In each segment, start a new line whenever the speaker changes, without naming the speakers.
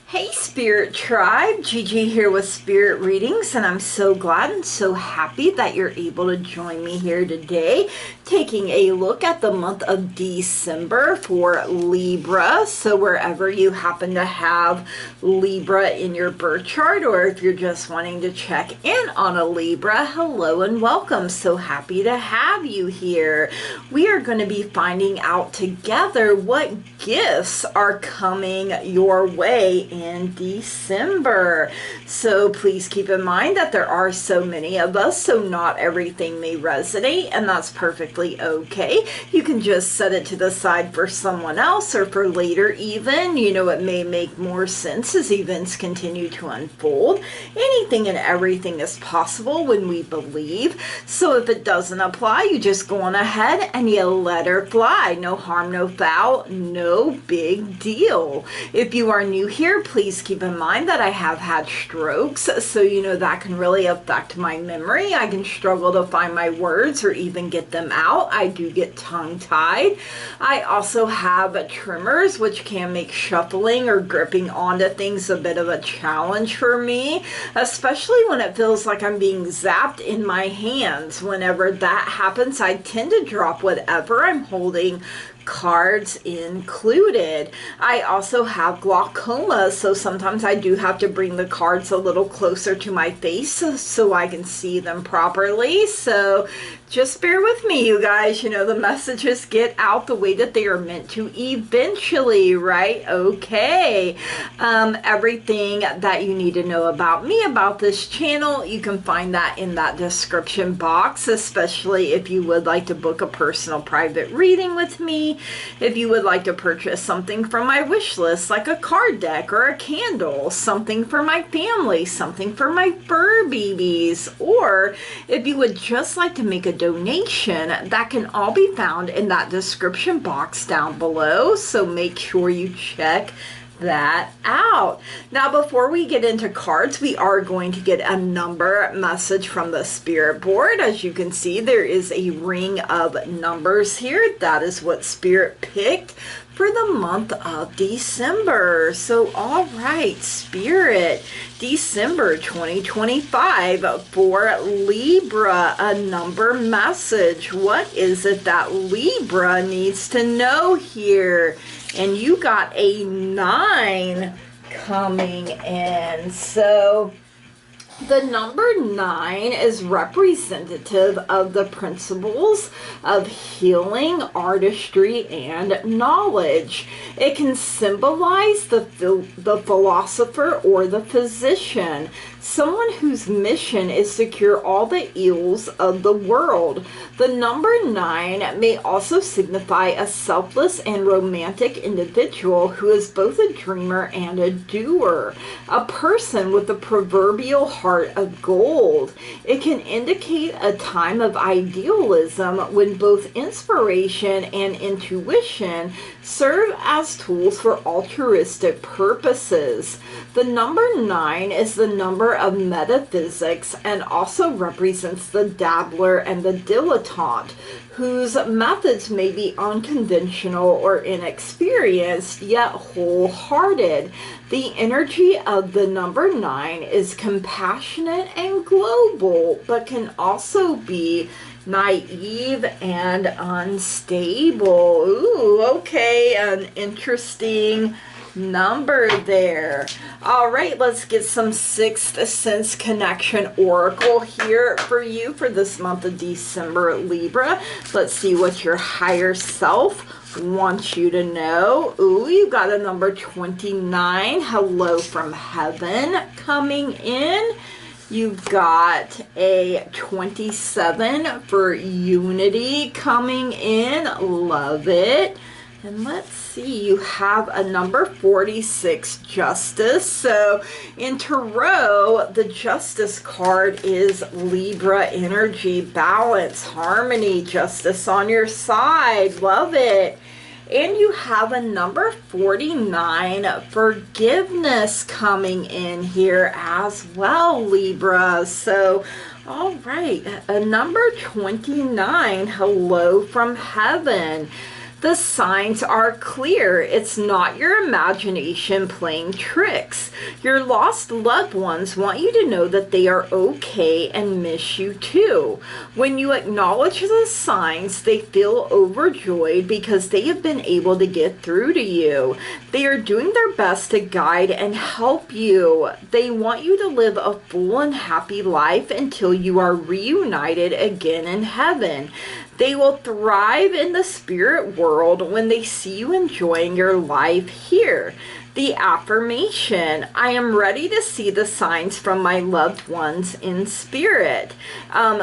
Hey Spirit Tribe, Gigi here with Spirit Readings, and I'm so glad and so happy that you're able to join me here today, taking a look at the month of December for Libra. So wherever you happen to have Libra in your birth chart, or if you're just wanting to check in on a Libra, hello and welcome. So happy to have you here. We are going to be finding out together what gifts are coming your way in December. So please keep in mind that there are so many of us, so not everything may resonate, and that's perfectly okay. You can just set it to the side for someone else or for later even. You know, it may make more sense as events continue to unfold. Anything and everything is possible when we believe. So if it doesn't apply, you just go on ahead and you let her fly. No harm, no foul, no big deal. If you are new here, please keep in mind that I have had strokes, so you know that can really affect my memory. I can struggle to find my words or even get them out. I do get tongue-tied. I also have tremors, which can make shuffling or gripping onto things a bit of a challenge for me, especially when it feels like I'm being zapped in my hands. Whenever that happens, I tend to drop whatever I'm holding, cards included. I also have glaucoma, so sometimes I do have to bring the cards a little closer to my face so I can see them properly. So just bear with me, you guys. You know, the messages get out the way that they are meant to eventually, right? Okay. Everything that you need to know about me, about this channel, you can find that in that description box, especially if you would like to book a personal private reading with me. If you would like to purchase something from my wish list, like a card deck or a candle, something for my family, something for my fur babies, or if you would just like to make a donation, that can all be found in that description box down below. So make sure you check that out. Now, before we get into cards, we are going to get a number message from the spirit board. As you can see, there is a ring of numbers here. That is what Spirit picked for the month of December. So all right, Spirit, December 2025 for Libra, a number message. What is it that Libra needs to know here? And you got a 9 coming in. So the number 9 is representative of the principles of healing, artistry, and knowledge. It can symbolize the philosopher or the physician, someone whose mission is to cure all the ills of the world. The number 9 may also signify a selfless and romantic individual who is both a dreamer and a doer, a person with the proverbial heart of gold. It can indicate a time of idealism when both inspiration and intuition serve as tools for altruistic purposes. The number 9 is the number of metaphysics and also represents the dabbler and the dilettante, whose methods may be unconventional or inexperienced, yet wholehearted. The energy of the number 9 is compassionate and global, but can also be naive and unstable. Ooh, okay, an interesting number there. All right, let's get some Sixth Sense Connection Oracle here for you for this month of December, Libra. Let's see what your higher self wants you to know. Ooh, you got a number 29, hello from heaven, coming in. You've got a 27 for unity coming in. Love it. And let's see, you have a number 46, Justice. So in Tarot, the Justice card is Libra energy, balance, harmony, justice on your side. Love it. And you have a number 49, forgiveness, coming in here as well, Libra. So, all right, a number 29, hello from heaven. The signs are clear. It's not your imagination playing tricks. Your lost loved ones want you to know that they are okay and miss you too. When you acknowledge the signs, they feel overjoyed because they have been able to get through to you. They are doing their best to guide and help you. They want you to live a full and happy life until you are reunited again in heaven. They will thrive in the spirit world when they see you enjoying your life here. The affirmation: I am ready to see the signs from my loved ones in spirit.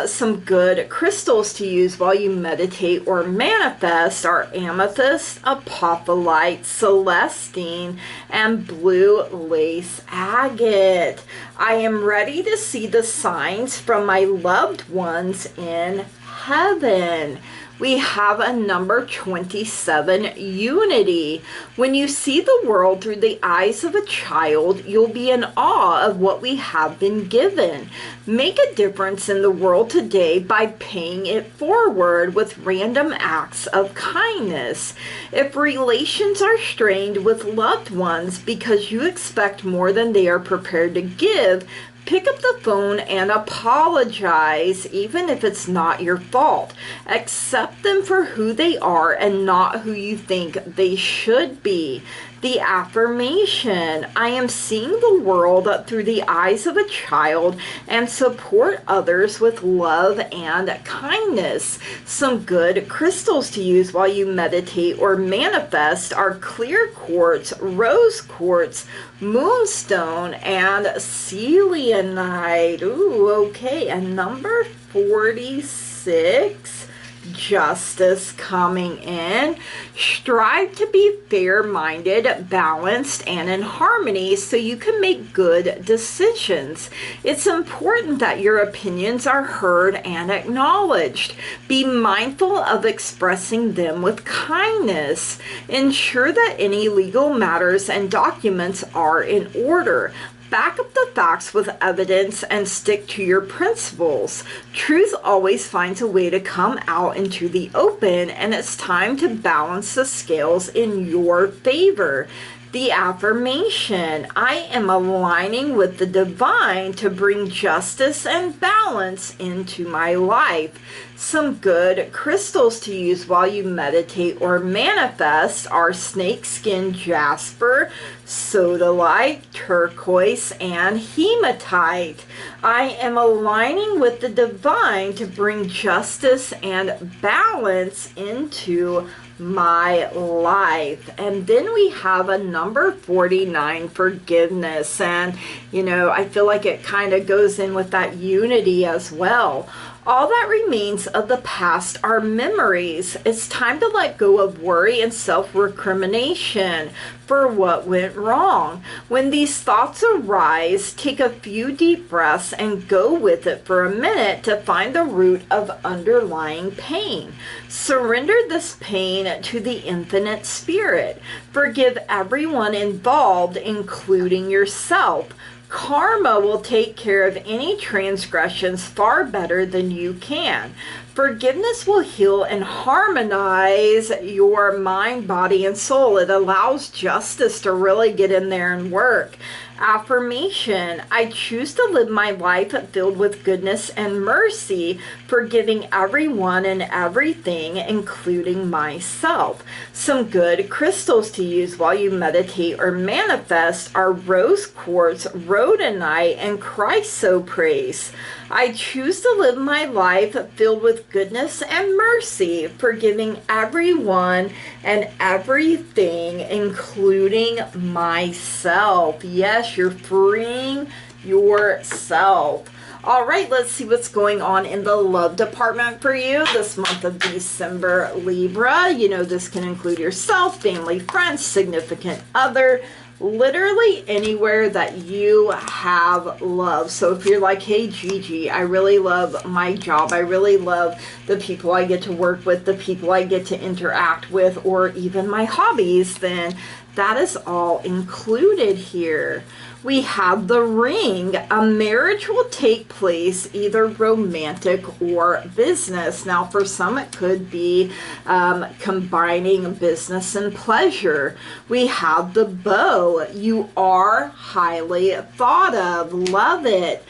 Some good crystals to use while you meditate or manifest are amethyst, apophyllite, celestine, and blue lace agate. I am ready to see the signs from my loved ones in heaven. We have a number 27, unity. When you see the world through the eyes of a child, you'll be in awe of what we have been given. Make a difference in the world today by paying it forward with random acts of kindness. If relations are strained with loved ones because you expect more than they are prepared to give, pick up the phone and apologize, even if it's not your fault. Accept them for who they are and not who you think they should be. The affirmation: I am seeing the world through the eyes of a child and support others with love and kindness. Some good crystals to use while you meditate or manifest are clear quartz, rose quartz, moonstone, and selenite. Ooh, okay. And number 46, justice coming in. Strive to be fair-minded, balanced, and in harmony so you can make good decisions. It's important that your opinions are heard and acknowledged. Be mindful of expressing them with kindness. Ensure that any legal matters and documents are in order. Back up the facts with evidence and stick to your principles. Truth always finds a way to come out into the open, and it's time to balance the scales in your favor. The affirmation: I am aligning with the divine to bring justice and balance into my life. Some good crystals to use while you meditate or manifest are snakeskin jasper, sodalite, turquoise, and hematite. I am aligning with the divine to bring justice and balance into my life. And then we have a number 49, forgiveness. And I feel like it kind of goes in with that unity as well. All that remains of the past are memories. It's time to let go of worry and self-recrimination for what went wrong. When these thoughts arise, take a few deep breaths and go with it for a minute to find the root of underlying pain. Surrender this pain to the infinite spirit. Forgive everyone involved, including yourself. Karma will take care of any transgressions far better than you can. Forgiveness will heal and harmonize your mind, body, and soul. It allows justice to really get in there and work. Affirmation: I choose to live my life filled with goodness and mercy, forgiving everyone and everything, including myself. Some good crystals to use while you meditate or manifest are rose quartz, rhodonite, and chrysoprase. I choose to live my life filled with goodness and mercy, forgiving everyone and everything, including myself. Yes, you're freeing yourself. All right, let's see what's going on in the love department for you this month of December, Libra. This can include yourself, family, friends, significant other, literally anywhere that you have love. So if you're like, hey Gigi, I really love my job, I really love the people I get to work with, the people I get to interact with, or even my hobbies, then That is all included here. We have the ring. A marriage will take place either romantic or business. Now, for some, it could be combining business and pleasure. We have the bow. You are highly thought of. Love it.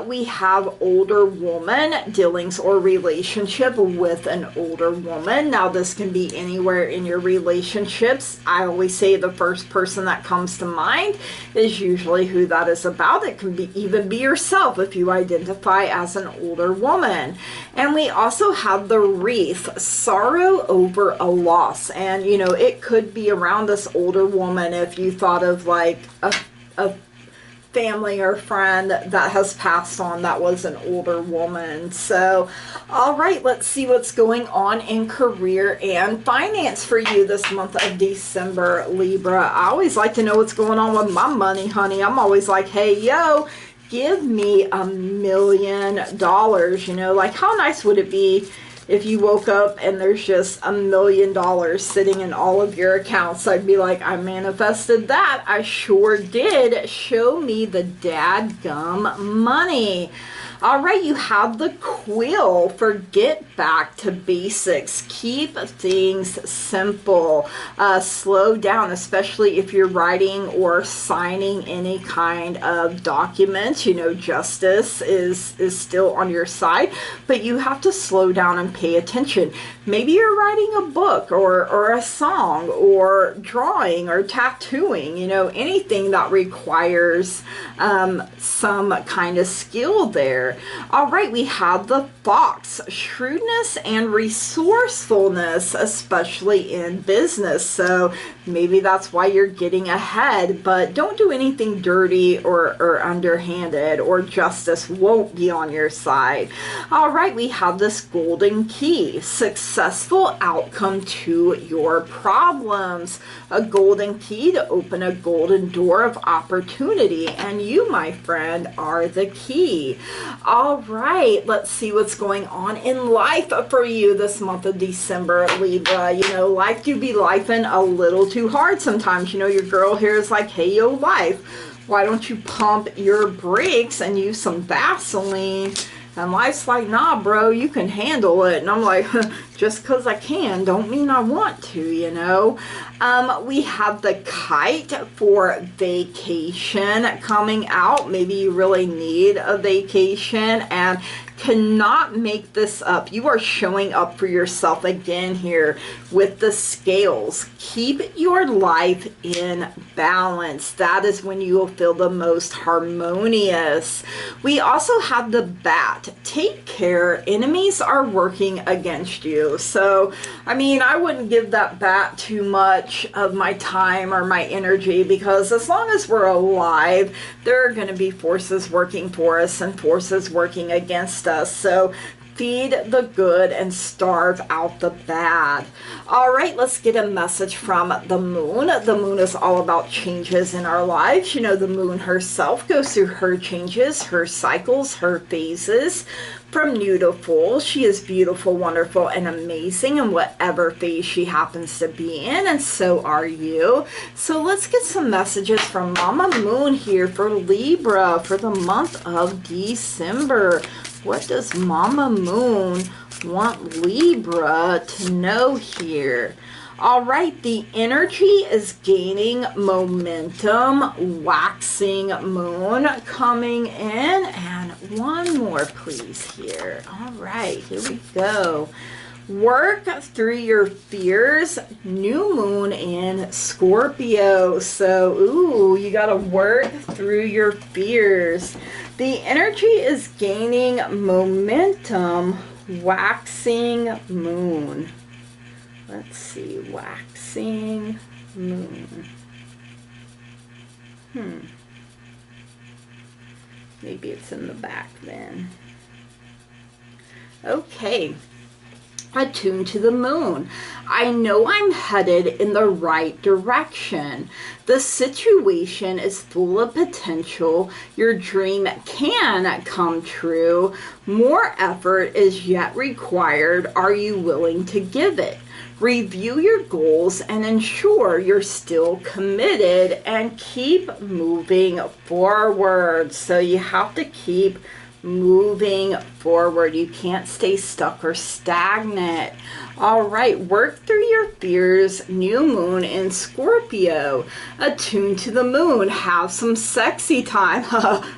We have older woman, dealings or relationship with an older woman. Now, this can be anywhere in your relationships. I always say the first person that comes to mind is usually who that is about. It can be even be yourself if you identify as an older woman. And we also have the wreath, sorrow over a loss. And you know, it could be around this older woman if you thought of like a family or friend that has passed on that was an older woman. So, all right, let's see what's going on in career and finance for you this month of December, Libra. I always like to know what's going on with my money, honey. I'm always like, hey, yo, give me $1 million. You know, like how nice would it be if you woke up and there's just $1 million sitting in all of your accounts? I'd be like, I manifested that. I sure did. Show me the dadgum money. All right, you have the quill for get back to basics. Keep things simple. Slow down, especially if you're writing or signing any kind of document. You know, justice is still on your side, but you have to slow down and pay attention. Maybe you're writing a book or a song or drawing or tattooing, you know, anything that requires some kind of skill there. All right, we have the fox, shrewdness and resourcefulness, especially in business. So maybe that's why you're getting ahead, but don't do anything dirty or underhanded, or justice won't be on your side. All right, we have this golden key, successful outcome to your problems. A golden key to open a golden door of opportunity, and you, my friend, are the key. All right, let's see what's going on in life for you this month of December, Libra. You know, life do be lifing a little too hard sometimes. You know, your girl here is like, hey, yo, life, why don't you pump your brakes and use some Vaseline? And life's like, nah, bro, you can handle it. And I'm like, just because I can don't mean I want to, you know. We have the kite for vacation coming out. Maybe you really need a vacation and cannot make this up. You are showing up for yourself again here with the scales. Keep your life in balance. That is when you will feel the most harmonious. We also have the bat. Take care. Enemies are working against you. So, I mean, I wouldn't give that bat too much of my time or my energy, because as long as we're alive, there are going to be forces working for us and forces working against us. So feed the good and starve out the bad. All right, let's get a message from the moon. The moon is all about changes in our lives. You know, the moon herself goes through her changes, her cycles, her phases. From new to full, she is beautiful, wonderful, and amazing in whatever phase she happens to be in, and so are you. So let's get some messages from Mama Moon here for Libra for the month of December. What does Mama Moon want Libra to know here? All right, the energy is gaining momentum, waxing moon coming in, and one more please here. All right, here we go. Work through your fears, new moon in Scorpio. So, ooh, you got to work through your fears. The energy is gaining momentum, waxing moon. Let's see, waxing moon. Maybe it's in the back then. Okay. Attuned to the moon. I know I'm headed in the right direction. The situation is full of potential. Your dream can come true. More effort is yet required. Are you willing to give it? Review your goals and ensure you're still committed and keep moving forward. So you have to keep moving forward. You can't stay stuck or stagnant. All right, work through your fears. New moon in Scorpio. Attune to the moon. Have some sexy time.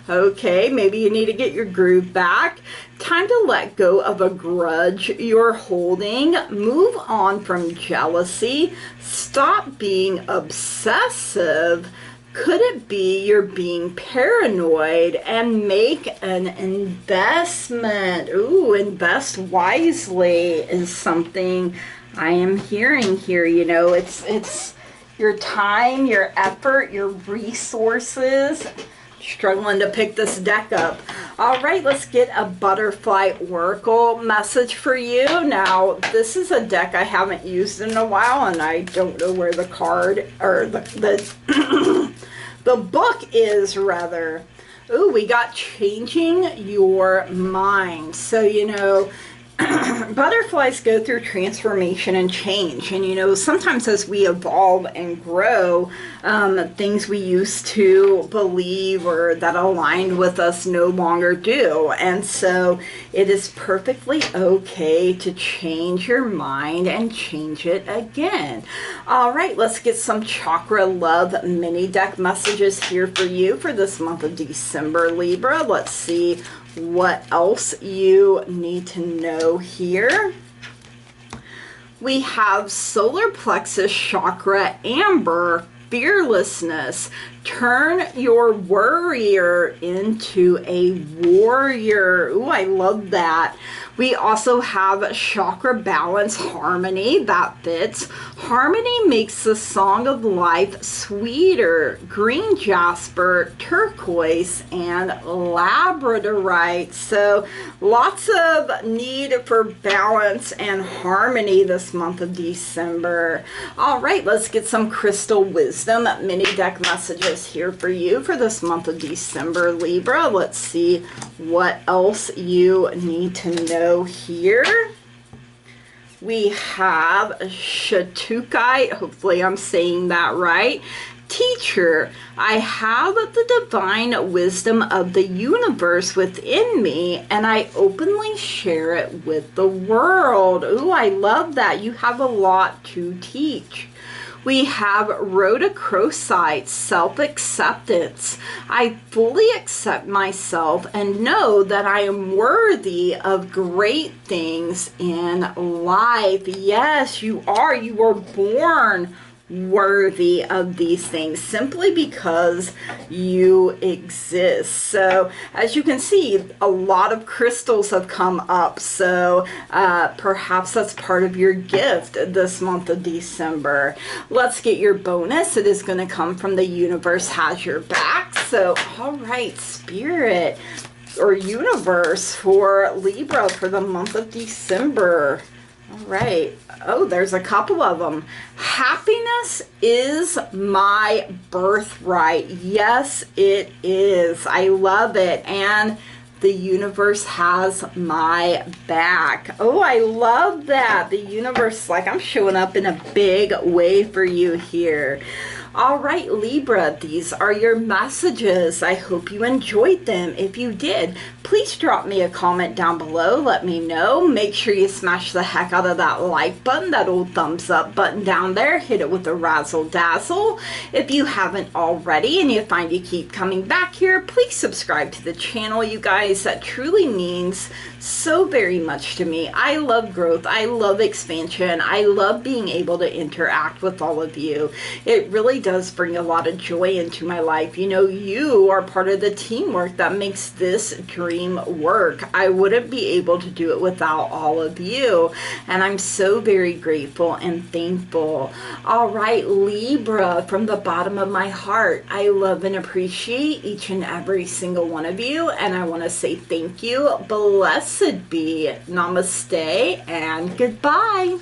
Okay, maybe you need to get your groove back. Time to let go of a grudge you're holding. Move on from jealousy. Stop being obsessive. Could it be you're being paranoid? And make an investment. Ooh, invest wisely is something I am hearing here. You know, it's your time, your effort, your resources. Struggling to pick this deck up. All right, let's get a butterfly oracle message for you. Now, this is a deck I haven't used in a while, and I don't know where the card or the book is, rather. Ooh, we got changing your mind. So, you know, butterflies go through transformation and change, and you know, sometimes as we evolve and grow, things we used to believe or that aligned with us no longer do. And so it is perfectly okay to change your mind and change it again. All right, let's get some chakra love mini deck messages here for you for this month of December, Libra. Let's see what else you need to know here. We have solar plexus chakra amber, fearlessness. Turn your worrier into a warrior. Ooh, I love that. We also have chakra balance, harmony. That fits. Harmony makes the song of life sweeter. Green jasper, turquoise, and labradorite. So lots of need for balance and harmony this month of December. All right, let's get some crystal wisdom mini deck messages here for you for this month of December, Libra. Let's see what else you need to know here. We have Shatukai, hopefully I'm saying that right. Teacher, I have the divine wisdom of the universe within me, and I openly share it with the world. Ooh, I love that. You have a lot to teach. We have rhodochrosite, self-acceptance. I fully accept myself and know that I am worthy of great things in life. Yes, you are. You were born worthy of these things simply because you exist. So as you can see, a lot of crystals have come up, so perhaps that's part of your gift this month of December. Let's get your bonus. It is going to come from the universe has your back. So all right, spirit or universe for Libra for the month of December. All right. Oh, there's a couple of them. Happiness is my birthright. Yes, it is. I love it. And the universe has my back. Oh, I love that. The universe, like, I'm showing up in a big way for you here. All right, Libra, these are your messages. I hope you enjoyed them. If you did, please drop me a comment down below. Let me know. Make sure you smash the heck out of that like button, that old thumbs up button down there. Hit it with a razzle dazzle. If you haven't already and you find you keep coming back here, please subscribe to the channel, you guys. That truly means so very much to me. I love growth. I love expansion. I love being able to interact with all of you. It really does bring a lot of joy into my life. You know, you are part of the teamwork that makes this dream work. I wouldn't be able to do it without all of you, and I'm so very grateful and thankful. All right, Libra, from the bottom of my heart, I love and appreciate each and every single one of you, and I want to say thank you. Blessed be. Namaste and goodbye.